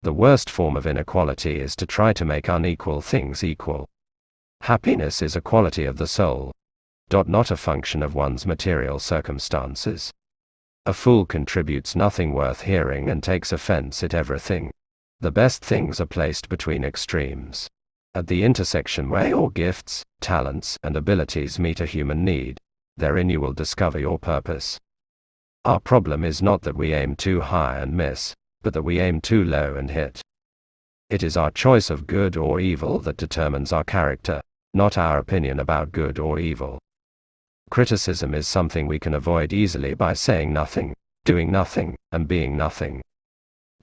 The worst form of inequality is to try to make unequal things equal. Happiness is a quality of the soul, not a function of one's material circumstances. A fool contributes nothing worth hearing and takes offense at everything. The best things are placed between extremes. At the intersection where your gifts, talents, and abilities meet a human need, therein you will discover your purpose. Our problem is not that we aim too high and miss, but that we aim too low and hit. It is our choice of good or evil that determines our character, not our opinion about good or evil. Criticism is something we can avoid easily by saying nothing, doing nothing, and being nothing.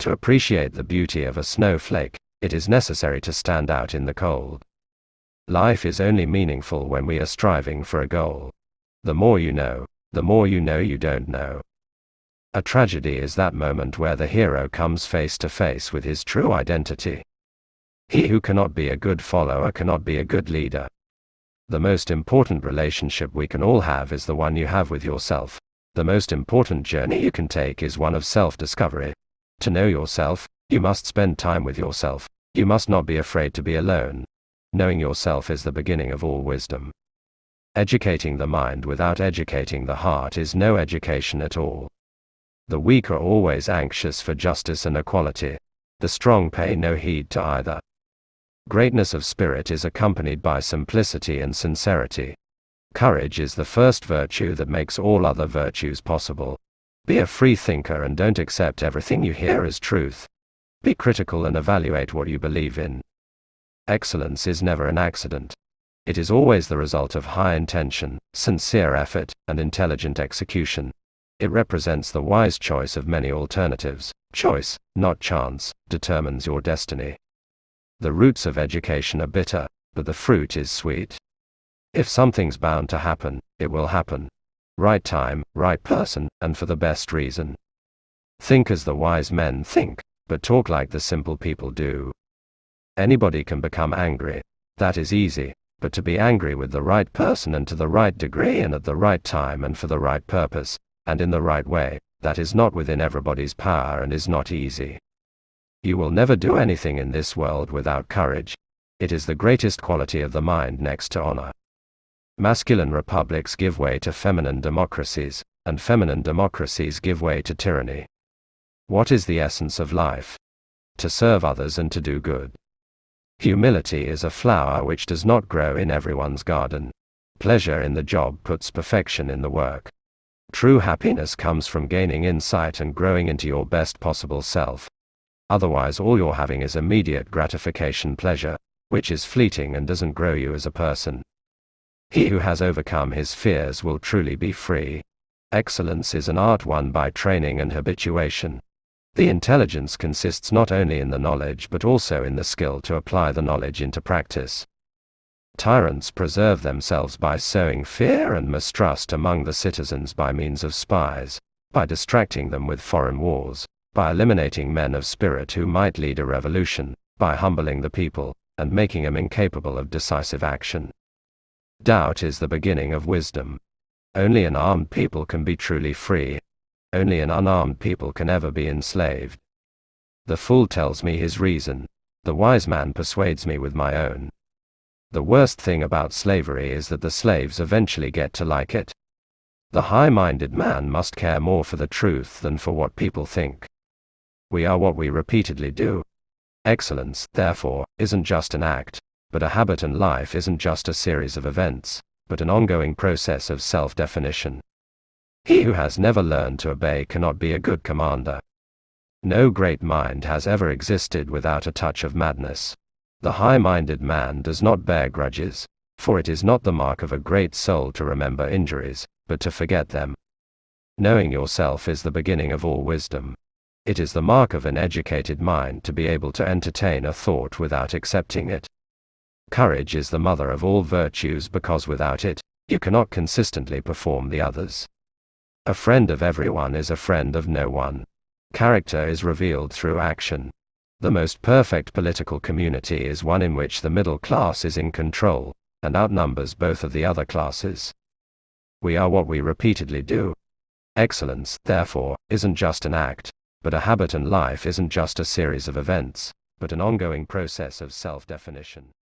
To appreciate the beauty of a snowflake, it is necessary to stand out in the cold. Life is only meaningful when we are striving for a goal. The more you know you don't know. A tragedy is that moment where the hero comes face to face with his true identity. He who cannot be a good follower cannot be a good leader. The most important relationship we can all have is the one you have with yourself. The most important journey you can take is one of self-discovery. To know yourself, you must spend time with yourself. You must not be afraid to be alone. Knowing yourself is the beginning of all wisdom. Educating the mind without educating the heart is no education at all. The weak are always anxious for justice and equality. The strong pay no heed to either. Greatness of spirit is accompanied by simplicity and sincerity. Courage is the first virtue that makes all other virtues possible. Be a free thinker and don't accept everything you hear as truth. Be critical and evaluate what you believe in. Excellence is never an accident. It is always the result of high intention, sincere effort, and intelligent execution. It represents the wise choice of many alternatives. Choice, not chance, determines your destiny. The roots of education are bitter, but the fruit is sweet. If something's bound to happen, it will happen. Right time, right person, and for the best reason. Think as the wise men think, but talk like the simple people do. Anybody can become angry. That is easy, but to be angry with the right person and to the right degree and at the right time and for the right purpose, and in the right way, that is not within everybody's power and is not easy. You will never do anything in this world without courage. It is the greatest quality of the mind next to honor. Masculine republics give way to feminine democracies, and feminine democracies give way to tyranny. What is the essence of life? To serve others and to do good. Humility is a flower which does not grow in everyone's garden. Pleasure in the job puts perfection in the work. True happiness comes from gaining insight and growing into your best possible self. Otherwise all you're having is immediate gratification pleasure, which is fleeting and doesn't grow you as a person. He who has overcome his fears will truly be free. Excellence is an art won by training and habituation. The intelligence consists not only in the knowledge but also in the skill to apply the knowledge into practice. Tyrants preserve themselves by sowing fear and mistrust among the citizens by means of spies, by distracting them with foreign wars, by eliminating men of spirit who might lead a revolution, by humbling the people, and making them incapable of decisive action. Doubt is the beginning of wisdom. Only an armed people can be truly free. Only an unarmed people can ever be enslaved. The fool tells me his reason. The wise man persuades me with my own. The worst thing about slavery is that the slaves eventually get to like it. The high-minded man must care more for the truth than for what people think. We are what we repeatedly do. Excellence, therefore, isn't just an act, but a habit, and life isn't just a series of events, but an ongoing process of self-definition. He who has never learned to obey cannot be a good commander. No great mind has ever existed without a touch of madness. The high-minded man does not bear grudges, for it is not the mark of a great soul to remember injuries, but to forget them. Knowing yourself is the beginning of all wisdom. It is the mark of an educated mind to be able to entertain a thought without accepting it. Courage is the mother of all virtues because without it, you cannot consistently perform the others. A friend of everyone is a friend of no one. Character is revealed through action. The most perfect political community is one in which the middle class is in control, and outnumbers both of the other classes. We are what we repeatedly do. Excellence, therefore, isn't just an act, But a habit and life isn't just a series of events, but an ongoing process of self-definition.